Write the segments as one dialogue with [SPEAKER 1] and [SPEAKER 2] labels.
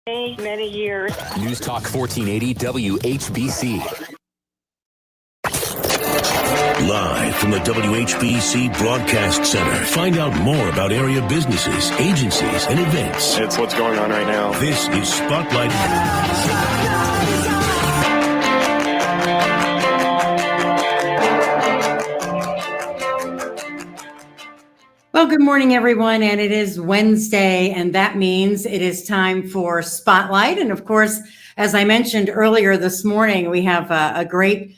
[SPEAKER 1] Many years.
[SPEAKER 2] News Talk 1480 WHBC.
[SPEAKER 3] Live from the WHBC Broadcast Center. Find out more about area businesses, agencies, and events.
[SPEAKER 4] It's what's going on right now.
[SPEAKER 3] This is Spotlight.
[SPEAKER 5] Well, good morning, everyone. And it is Wednesday, and that means it is time for Spotlight. And of course, as I mentioned earlier this morning, we have a great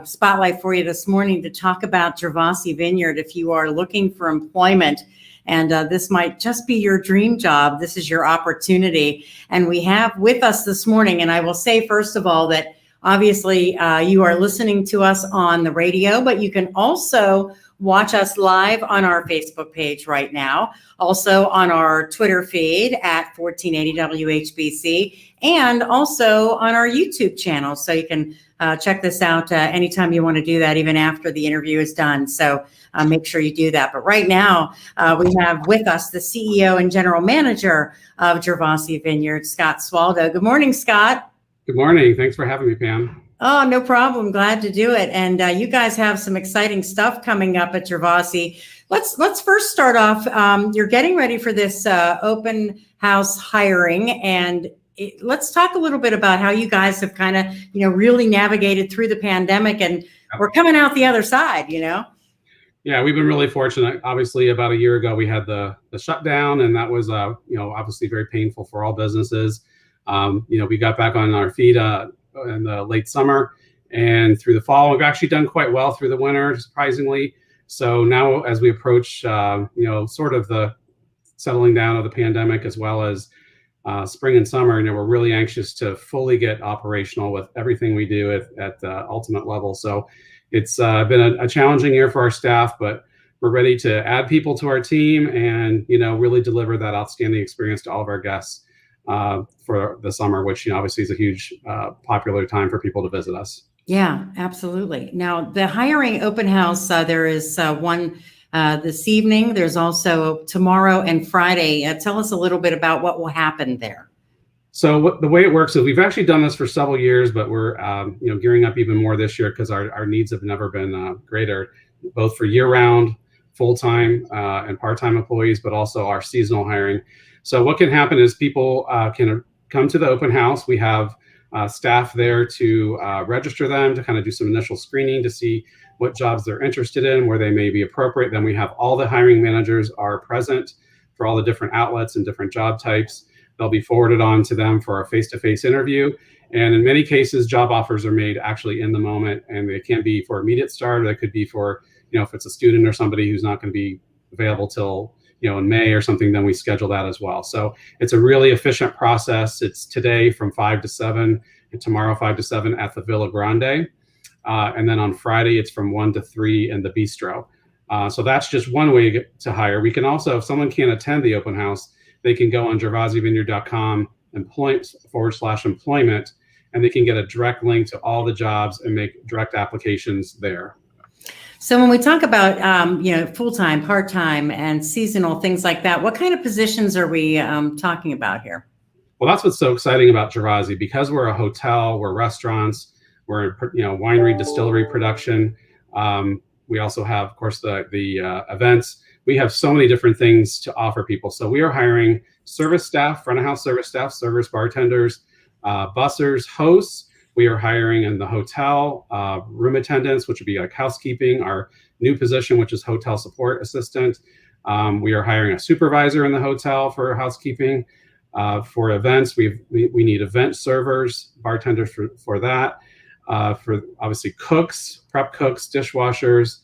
[SPEAKER 5] spotlight for you this morning to talk about Gervasi Vineyard. If you are looking for employment and this might just be your dream job, this is your opportunity. And we have with us this morning, and I will say, first of all, that obviously you are listening to us on the radio, but you can also watch us live on our Facebook page right now, also on our Twitter feed at 1480 WHBC, and also on our YouTube channel. So you can check this out anytime you want to do that, even after the interview is done. So make sure you do that. But right now, we have with us the CEO and General Manager of Gervasi Vineyard, Scott Swaldo. Good morning, Scott.
[SPEAKER 6] Good morning. Thanks for having me, Pam.
[SPEAKER 5] Oh, no problem. Glad to do it. And you guys have some exciting stuff coming up at Gervasi. Let's first start off. You're getting ready for this open house hiring, and let's talk a little bit about how you guys have kind of, really navigated through the pandemic, and we're coming out the other side,
[SPEAKER 6] Yeah, we've been really fortunate. Obviously, about a year ago, we had the shutdown, and that was, obviously very painful for all businesses. We got back on our feet in the late summer and through the fall. We've actually done quite well through the winter, surprisingly. So now as we approach, sort of the settling down of the pandemic, as well as spring and summer, we're really anxious to fully get operational with everything we do at the ultimate level. So it's been a challenging year for our staff, but we're ready to add people to our team and, really deliver that outstanding experience to all of our guests for the summer, which obviously is a huge popular time for people to visit us.
[SPEAKER 5] Yeah, absolutely. Now, the hiring open house, there is one this evening. There's also tomorrow and Friday. Tell us a little bit about what will happen there.
[SPEAKER 6] So the way it works is we've actually done this for several years, but we're gearing up even more this year because our needs have never been greater, both for year-round, full-time and part-time employees, but also our seasonal hiring. So what can happen is people can come to the open house. We have staff there to register them, to kind of do some initial screening to see what jobs they're interested in, where they may be appropriate. Then we have all the hiring managers are present for all the different outlets and different job types. They'll be forwarded on to them for a face-to-face interview. And in many cases, job offers are made actually in the moment, and they can be for immediate start, or they could be for, if it's a student or somebody who's not going to be available till in May or something, then we schedule that as well. So it's a really efficient process. It's today from 5 to 7 and tomorrow 5 to 7 at the Villa Grande. And then on Friday, it's from 1 to 3 in the Bistro. So that's just one way to hire. We can also, if someone can't attend the open house, they can go on gervasivineyard.com /employment, and they can get a direct link to all the jobs and make direct applications there.
[SPEAKER 5] So when we talk about, full-time, part-time, and seasonal, things like that, what kind of positions are we talking about here?
[SPEAKER 6] Well, that's what's so exciting about Gervasi. Because we're a hotel, we're restaurants, we're winery, distillery production. We also have, of course, the events. We have so many different things to offer people. So we are hiring service staff, front of house service staff, servers, bartenders, bussers, hosts. We are hiring in the hotel, room attendants, which would be like housekeeping, our new position, which is hotel support assistant. We are hiring a supervisor in the hotel for housekeeping. For events, we need event servers, bartenders for that. For obviously cooks, prep cooks, dishwashers,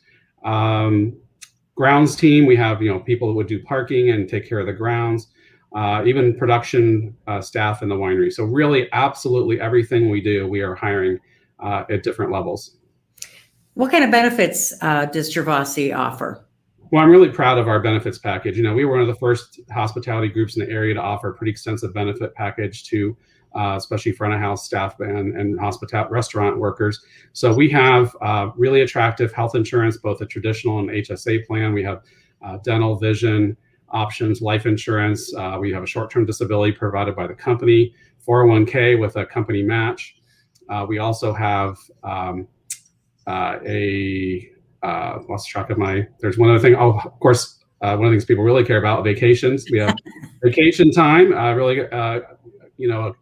[SPEAKER 6] grounds team. We have people who would do parking and take care of the grounds. Even production staff in the winery. So really, absolutely everything we do, we are hiring at different levels.
[SPEAKER 5] What kind of benefits does Gervasi offer?
[SPEAKER 6] Well, I'm really proud of our benefits package. We were one of the first hospitality groups in the area to offer a pretty extensive benefit package to especially front of house staff and restaurant workers. So we have really attractive health insurance, both a traditional and HSA plan. We have dental, vision, options, life insurance. We have a short-term disability provided by the company, 401k with a company match. We also have lost track of there's one other thing. Oh, of course, one of the things people really care about, vacations. We have vacation time, an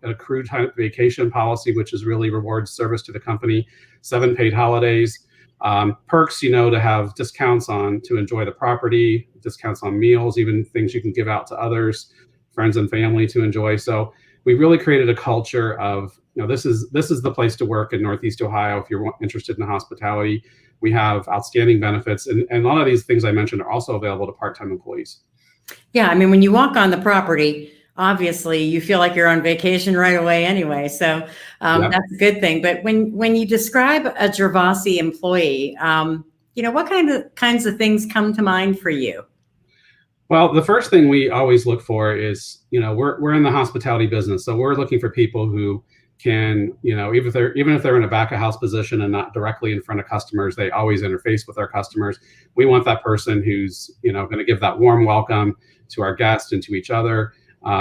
[SPEAKER 6] accrued time vacation policy, which is really rewards service to the company, 7 paid holidays, perks, to have discounts to enjoy the property, discounts on meals, even things you can give out to others, friends and family to enjoy. So we really created a culture of, this is the place to work in Northeast Ohio if you're interested in hospitality. We have outstanding benefits, and a lot of these things I mentioned are also available to part-time employees.
[SPEAKER 5] Yeah, I mean, when you walk on the property, obviously you feel like you're on vacation right away anyway. So that's a good thing. But when you describe a Gervasi employee, what kinds of things come to mind for you?
[SPEAKER 6] Well, the first thing we always look for is, we're in the hospitality business, so we're looking for people who can, even if they're in a back of house position and not directly in front of customers, they always interface with our customers. We want that person who's, going to give that warm welcome to our guests and to each other.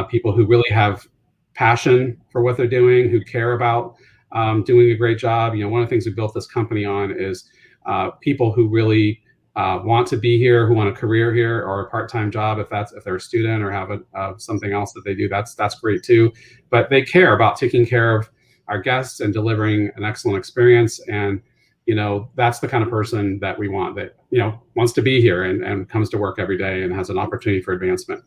[SPEAKER 6] People who really have passion for what they're doing, who care about doing a great job. One of the things we built this company on is people who really want to be here, who want a career here or a part-time job. If they're a student or have something else that they do, that's great too. But they care about taking care of our guests and delivering an excellent experience. And that's the kind of person that we want, that wants to be here and comes to work every day and has an opportunity for advancement.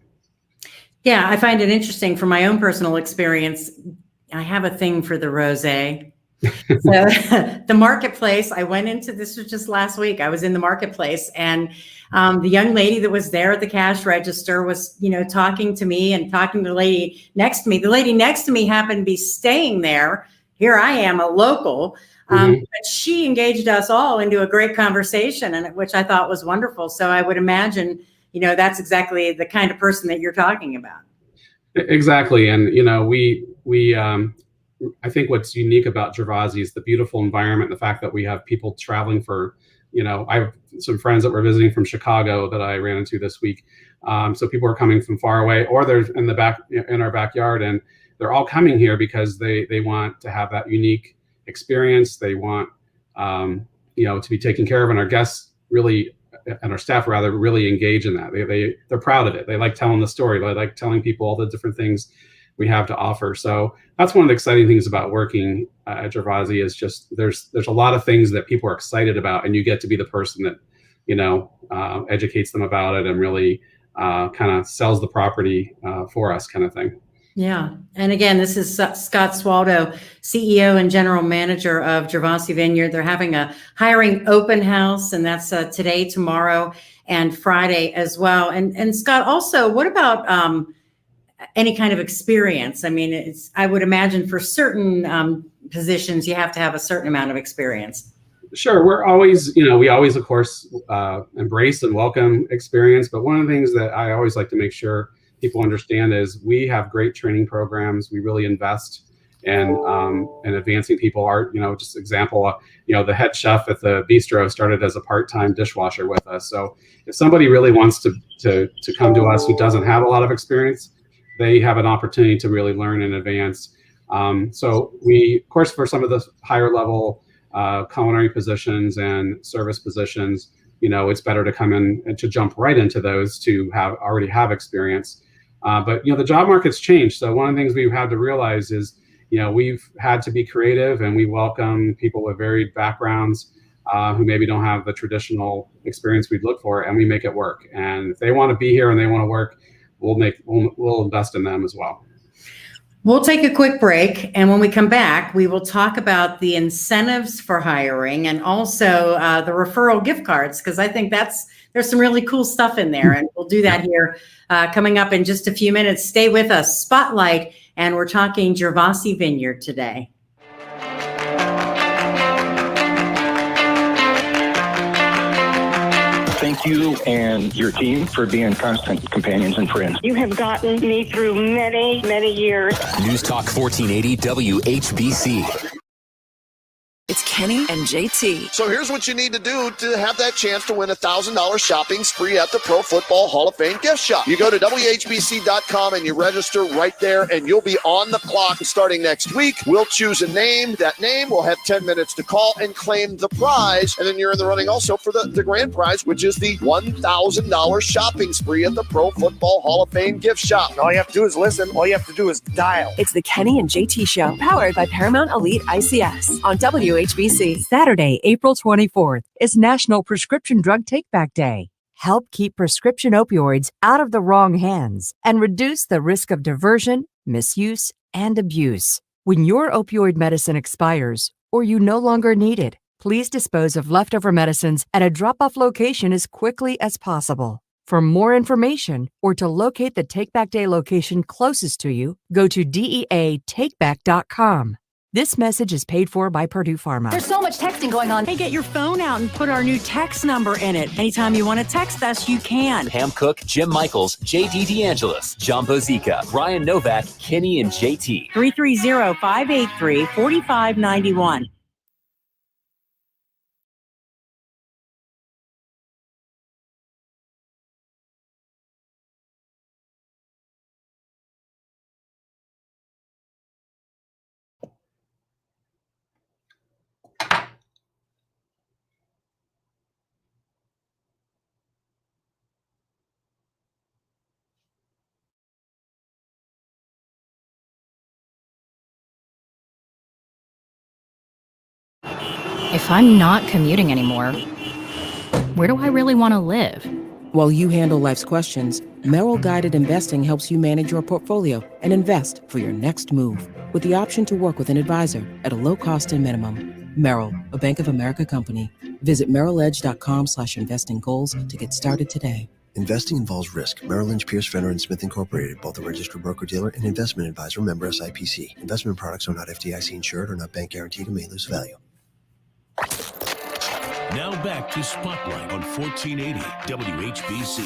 [SPEAKER 5] Yeah, I find it interesting from my own personal experience. I have a thing for the rosé. So the marketplace, I went into, this was just last week, I was in the marketplace, and the young lady that was there at the cash register was, talking to me and talking to the lady next to me. The lady next to me happened to be staying there. Here I am, a local, but she engaged us all into a great conversation, and which I thought was wonderful. So I would imagine, that's exactly the kind of person that you're talking about.
[SPEAKER 6] Exactly. And, I think what's unique about Gervasi is the beautiful environment, the fact that we have people traveling for, I have some friends that were visiting from Chicago that I ran into this week. So people are coming from far away, or they're in our backyard, and they're all coming here because they want to have that unique experience. They want, to be taken care of, and our guests really, and our staff rather, really engage in that. They're proud of it. They like telling the story. They like telling people all the different things we have to offer. So that's one of the exciting things about working at Gervasi, is just there's a lot of things that people are excited about, and you get to be the person that educates them about it and really kind of sells the property for us, kind of thing.
[SPEAKER 5] Yeah. And again, this is Scott Swaldo, CEO and General Manager of Gervasi Vineyard. They're having a hiring open house, and that's today, tomorrow, and Friday as well. And Scott, also, what about any kind of experience? I mean, I would imagine for certain positions, you have to have a certain amount of experience.
[SPEAKER 6] Sure. We're always, we always, of course, embrace and welcome experience. But one of the things that I always like to make sure people understand is we have great training programs. We really invest in advancing people. Just example, the head chef at the bistro started as a part-time dishwasher with us. So if somebody really wants to come to us who doesn't have a lot of experience, they have an opportunity to really learn in advance. So we, of course, for some of the higher level culinary positions and service positions, it's better to come in and to jump right into those to already have experience. But the job market's changed. So one of the things we've had to realize is, we've had to be creative, and we welcome people with varied backgrounds who maybe don't have the traditional experience we'd look for, and we make it work. And if they want to be here and they want to work, we'll invest in them as well.
[SPEAKER 5] We'll take a quick break, and when we come back, we will talk about the incentives for hiring and also the referral gift cards, because I think there's some really cool stuff in there, and we'll do that here coming up in just a few minutes. Stay with us. Spotlight, and we're talking Gervasi Vineyard today.
[SPEAKER 1] Thank you and your team for being constant companions and friends.
[SPEAKER 4] You have gotten me through many, many years.
[SPEAKER 2] News Talk 1480 WHBC.
[SPEAKER 4] It's Kenny and JT.
[SPEAKER 7] So here's what you need to do to have that chance to win a $1,000 shopping spree at the Pro Football Hall of Fame gift shop. You go to WHBC.com and you register right there, and you'll be on the clock starting next week. We'll choose a name. That name will have 10 minutes to call and claim the prize. And then you're in the running also for the grand prize, which is the $1,000 shopping spree at the Pro Football Hall of Fame gift shop. All you have to do is listen. All you have to do is dial.
[SPEAKER 4] It's the Kenny and JT Show, powered by Paramount Elite ICS on WHBC.
[SPEAKER 8] Saturday, April 24th is National Prescription Drug Take-Back Day. Help keep prescription opioids out of the wrong hands and reduce the risk of diversion, misuse, and abuse. When your opioid medicine expires or you no longer need it, please dispose of leftover medicines at a drop-off location as quickly as possible. For more information or to locate the Take-Back Day location closest to you, go to DEATakeback.com. This message is paid for by Purdue Pharma.
[SPEAKER 9] There's so much texting going on.
[SPEAKER 5] Hey, get your phone out and put our new text number in it. Anytime you want to text us, you can.
[SPEAKER 2] Pam Cook, Jim Michaels, JD DeAngelis, John Bozica, Brian Novak, Kenny and JT.
[SPEAKER 5] 330-583-4591.
[SPEAKER 9] If I'm not commuting anymore, where do I really want to live?
[SPEAKER 10] While you handle life's questions, Merrill Guided Investing helps you manage your portfolio and invest for your next move with the option to work with an advisor at a low cost and minimum. Merrill, a Bank of America company. Visit merrilledge.com/investing goals to get started today.
[SPEAKER 11] Investing involves risk. Merrill Lynch, Pierce, Fenner & Smith Incorporated, both a registered broker-dealer and investment advisor, member SIPC. Investment products are not FDIC insured or not bank guaranteed and may lose value.
[SPEAKER 3] Now back to Spotlight on 1480 WHBC.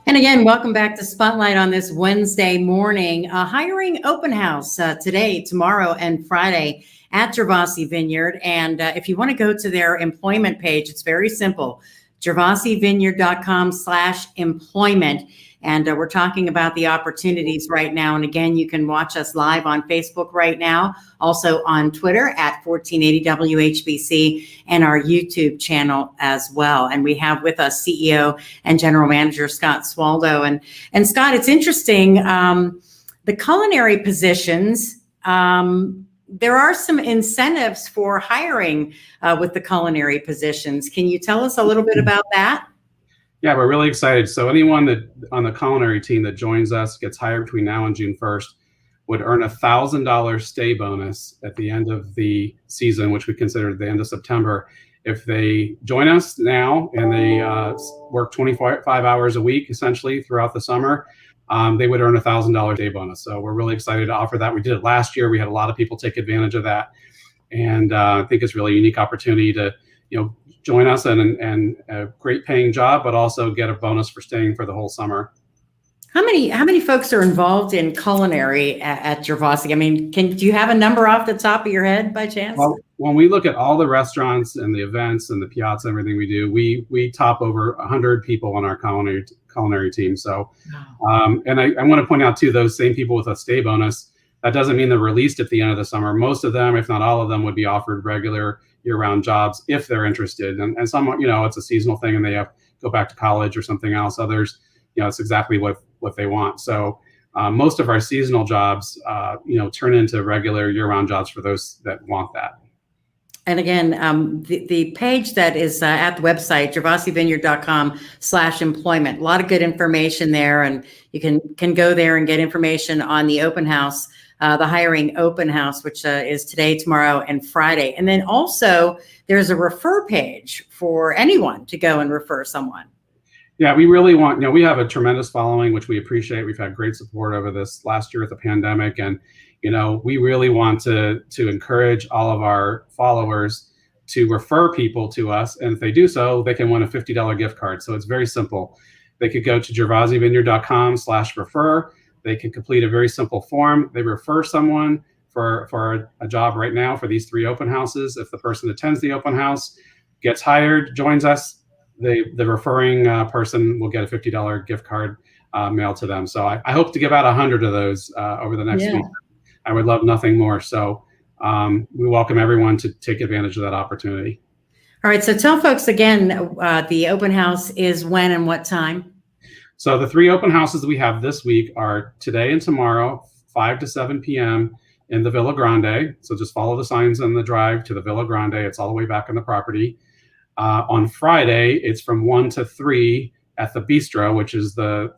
[SPEAKER 5] And again, welcome back to Spotlight on this Wednesday morning. Hiring open house today, tomorrow, and Friday at Gervasi Vineyard. And if you want to go to their employment page, it's very simple. gervasivineyard.com/employment. And we're talking about the opportunities right now. And again, you can watch us live on Facebook right now, also on Twitter at 1480 WHBC, and our YouTube channel as well. And we have with us CEO and General Manager Scott Swaldo. And Scott, it's interesting, the culinary positions, there are some incentives for hiring with the culinary positions. Can you tell us a little bit about that?
[SPEAKER 6] Yeah, we're really excited. So anyone that on the culinary team that joins us, gets hired between now and June 1st, would earn a $1,000 stay bonus at the end of the season, which we consider the end of September. If they join us now and they work 25 hours a week, essentially throughout the summer, they would earn a $1,000 day bonus. So we're really excited to offer that. We did it last year. We had a lot of people take advantage of that. And I think it's really a unique opportunity to, join us and a great paying job, but also get a bonus for staying for the whole summer.
[SPEAKER 5] How many folks are involved in culinary at Gervasi? I mean, do you have a number off the top of your head by chance?
[SPEAKER 6] Well, when we look at all the restaurants and the events and the piazza, everything we do, we top over 100 people on our culinary team. So, and I want to point out too, those same people with a stay bonus, that doesn't mean they're released at the end of the summer. Most of them, if not all of them, would be offered regular year-round jobs if they're interested. And some, it's a seasonal thing and they have to go back to college or something else. Others, it's exactly what they want. So most of our seasonal jobs, turn into regular year-round jobs for those that want that.
[SPEAKER 5] And again, the page that is at the website, gervasivineyard.com/employment, a lot of good information there. And you can go there and get information on the open house, the hiring open house, which is today, tomorrow, and Friday. And then also there's a refer page for anyone to go and refer someone.
[SPEAKER 6] Yeah, we really want, we have a tremendous following, which we appreciate. We've had great support over this last year with the pandemic. And, we really want to encourage all of our followers to refer people to us. And if they do so, they can win a $50 gift card. So it's very simple. They could go to gervasivineyard.com/refer. They can complete a very simple form. They refer someone for a job right now for these 3 open houses. If the person attends the open house, gets hired, joins us, the referring person will get a $50 gift card mailed to them. So I hope to give out 100 of those over the next week. I would love nothing more. So we welcome everyone to take advantage of that opportunity.
[SPEAKER 5] All right. So tell folks again, the open house is when and what time?
[SPEAKER 6] So the 3 open houses we have this week are today and tomorrow, 5 to 7 p.m. in the Villa Grande. So just follow the signs on the drive to the Villa Grande. It's all the way back on the property. On Friday, it's from 1 to 3 at the Bistro, which is the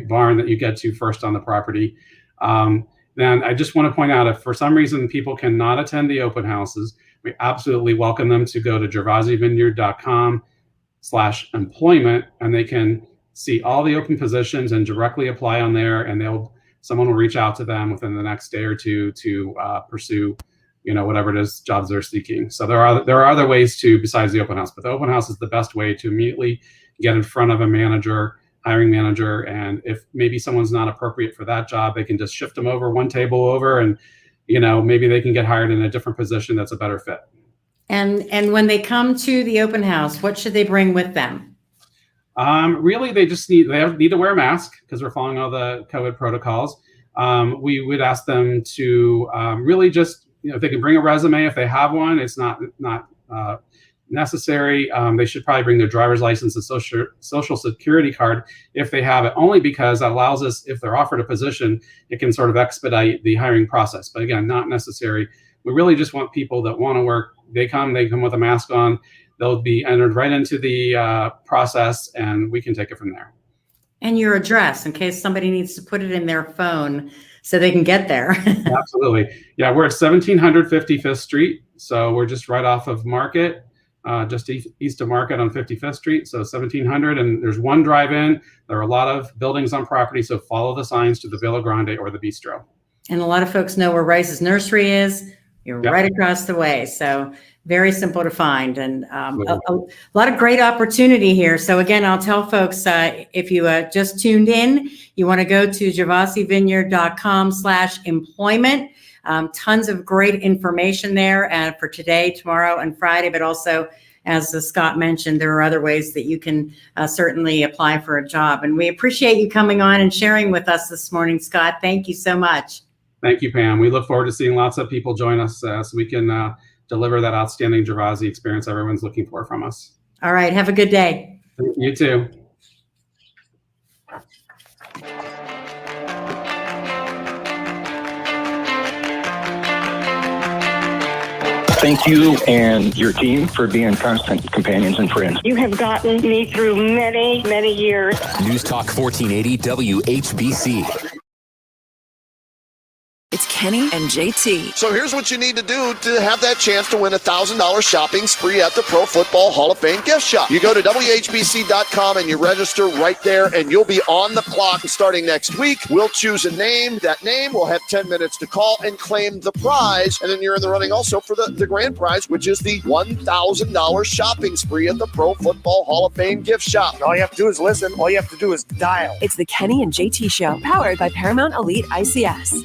[SPEAKER 6] barn that you get to first on the property. Then I just want to point out, if for some reason people cannot attend the open houses, we absolutely welcome them to go to gervasivineyard.com/employment, and they can see all the open positions and directly apply on there, and someone will reach out to them within the next day or two to pursue, whatever it is jobs they're seeking. So there are other ways besides the open house, but the open house is the best way to immediately get in front of a hiring manager. And if maybe someone's not appropriate for that job, they can just shift them over one table over, and maybe they can get hired in a different position that's a better fit.
[SPEAKER 5] And when they come to the open house, what should they bring with them?
[SPEAKER 6] Really, they need to wear a mask because we're following all the COVID protocols. We would ask them to really just, if they can bring a resume, if they have one. It's not necessary. They should probably bring their driver's license and social security card if they have it, only because that allows us, if they're offered a position, it can sort of expedite the hiring process. But again, not necessary. We really just want people that want to work. They come with a mask on. They'll be entered right into the process, and we can take it from there.
[SPEAKER 5] And your address, in case somebody needs to put it in their phone so they can get there.
[SPEAKER 6] Absolutely. Yeah, we're at 1700 55th Street. So we're just right off of Market. Just east of Market on 55th Street. So 1700, and there's one drive-in. There are a lot of buildings on property, so follow the signs to the Villa Grande or the Bistro.
[SPEAKER 5] And a lot of folks know where Rice's Nursery is. You're right across the way. So very simple to find, and a lot of great opportunity here. So again, I'll tell folks, if you just tuned in, you want to go to gervasivineyard.com/employment. Tons of great information there for today, tomorrow, and Friday, but also, as Scott mentioned, there are other ways that you can certainly apply for a job. And we appreciate you coming on and sharing with us this morning, Scott. Thank you so much.
[SPEAKER 6] Thank you, Pam. We look forward to seeing lots of people join us so we can deliver that outstanding Gervasi experience everyone's looking for from us.
[SPEAKER 5] All right. Have a good day.
[SPEAKER 6] You too.
[SPEAKER 1] Thank you and your team for being constant companions and friends.
[SPEAKER 12] You have gotten me through many, many years.
[SPEAKER 2] News Talk 1480 WHBC.
[SPEAKER 4] It's Kenny and JT.
[SPEAKER 7] So here's what you need to do to have that chance to win a $1,000 shopping spree at the Pro Football Hall of Fame gift shop. You go to WHBC.com and you register right there, and you'll be on the clock starting next week. We'll choose a name. That name will have 10 minutes to call and claim the prize. And then you're in the running also for the grand prize, which is the $1,000 shopping spree at the Pro Football Hall of Fame gift shop.
[SPEAKER 13] All you have to do is listen. All you have to do is dial.
[SPEAKER 4] It's the Kenny and JT Show, powered by Paramount Elite ICS.